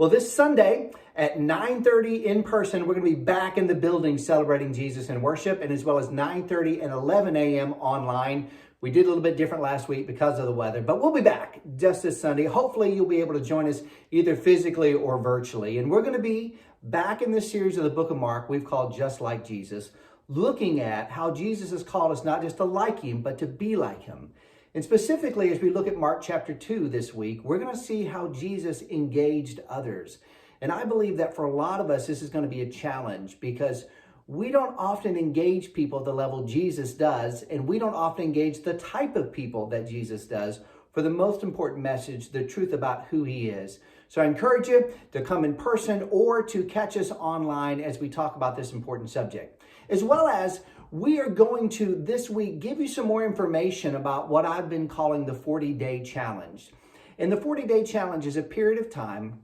Well, this Sunday at 9:30 in person, we're going to be back in the building celebrating Jesus in worship, and as well as 9:30 and 11 a.m. online. We did a little bit different last week because of the weather, but we'll be back just this Sunday. Hopefully, you'll be able to join us either physically or virtually. And we're going to be back in this series of the book of Mark we've called Just Like Jesus, looking at how Jesus has called us not just to like him, but to be like him. And specifically, as we look at Mark chapter 2 this week, we're going to see how Jesus engaged others. And I believe that for a lot of us, this is going to be a challenge because we don't often engage people at the level Jesus does, and we don't often engage the type of people that Jesus does for the most important message, the truth about who he is. So I encourage you to come in person or to catch us online as we talk about this important subject. As well as we are going to this week give you some more information about what I've been calling the 40-day challenge. And the 40-day challenge is a period of time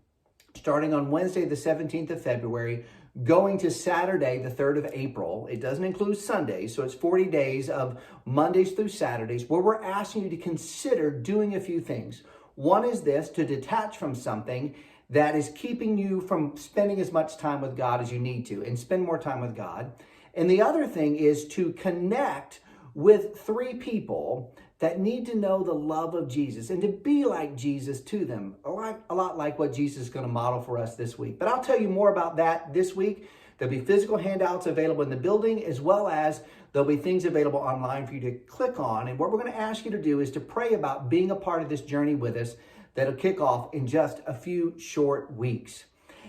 starting on Wednesday, the 17th of February, going to Saturday, the 3rd of April. It doesn't include Sundays, so it's 40 days of Mondays through Saturdays where we're asking you to consider doing a few things. One is this, to detach from something that is keeping you from spending as much time with God as you need to and spend more time with God. And the other thing is to connect with 3 people that need to know the love of Jesus and to be like Jesus to them, a lot like what Jesus is going to model for us this week. But I'll tell you more about that this week. There'll be physical handouts available in the building, as well as there'll be things available online for you to click on. And what we're going to ask you to do is to pray about being a part of this journey with us that'll kick off in just a few short weeks.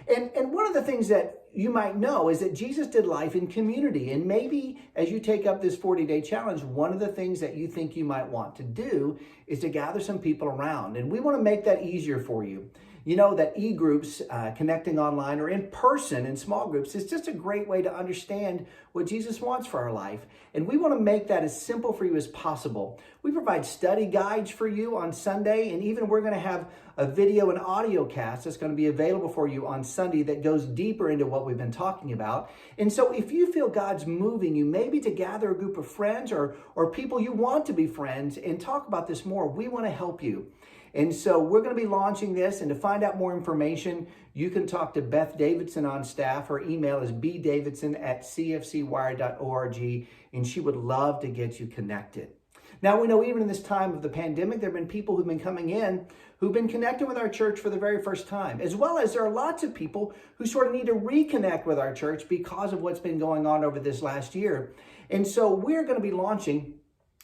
And one of the things that you might know is that Jesus did life in community. And maybe as you take up this 40-day challenge, one of the things that you think you might want to do is to gather some people around. And we want to make that easier for you. You know that e-groups, connecting online or in person in small groups, is just a great way to understand what Jesus wants for our life. And we want to make that as simple for you as possible. We provide study guides for you on Sunday, and even we're going to have a video and audio cast that's going to be available for you on Sunday that goes deeper into what we've been talking about. And so if you feel God's moving you maybe to gather a group of friends or people you want to be friends and talk about this more, we want to help you. And so we're going to be launching this, and to find out more information, you can talk to Beth Davidson on staff. Her email is bdavidson@cfcwire.org, and she would love to get you connected. Now, we know even in this time of the pandemic, there have been people who've been coming in who've been connecting with our church for the very first time, as well as there are lots of people who sort of need to reconnect with our church because of what's been going on over this last year. And so we're going to be launching,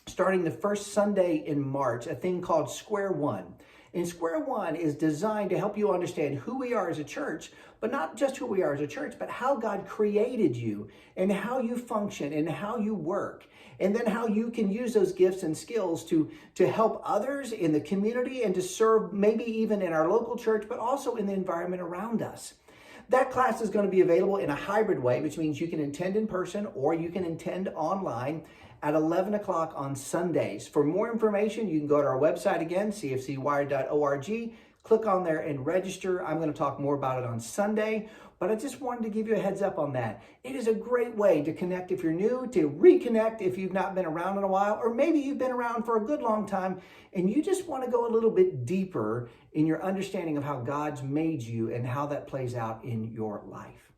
starting the first Sunday in March, a thing called Square One. And Square One is designed to help you understand who we are as a church, but not just who we are as a church, but how God created you and how you function and how you work. And then how you can use those gifts and skills to help others in the community and to serve maybe even in our local church, but also in the environment around us. That class is going to be available in a hybrid way, which means you can attend in person or you can attend online at 11 o'clock on Sundays. For more information, you can go to our website again, cfcwire.org. Click on there and register. I'm going to talk more about it on Sunday, but I just wanted to give you a heads up on that. It is a great way to connect if you're new, to reconnect if you've not been around in a while, or maybe you've been around for a good long time and you just want to go a little bit deeper in your understanding of how God's made you and how that plays out in your life.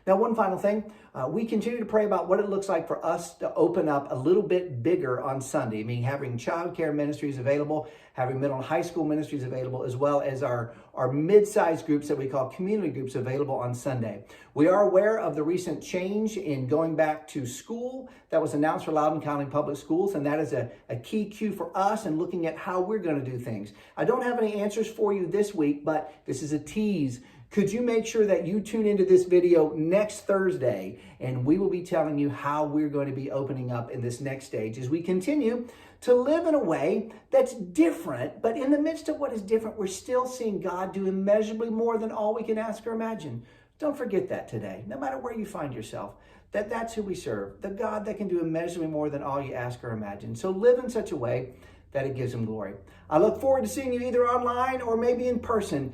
Now, one final thing, we continue to pray about what it looks like for us to open up a little bit bigger on Sunday, meaning having childcare ministries available, having middle and high school ministries available, as well as our mid-sized groups that we call community groups available on Sunday. We are aware of the recent change in going back to school that was announced for Loudoun County Public Schools, and that is a key cue for us in looking at how we're going to do things. I don't have any answers for you this week, but this is a tease. Could you make sure that you tune into this video next Thursday, and we will be telling you how we're going to be opening up in this next stage as we continue to live in a way that's different, but in the midst of what is different, we're still seeing God do immeasurably more than all we can ask or imagine. Don't forget that today, no matter where you find yourself, that's who we serve, the God that can do immeasurably more than all you ask or imagine. So live in such a way that it gives him glory. I look forward to seeing you either online or maybe in person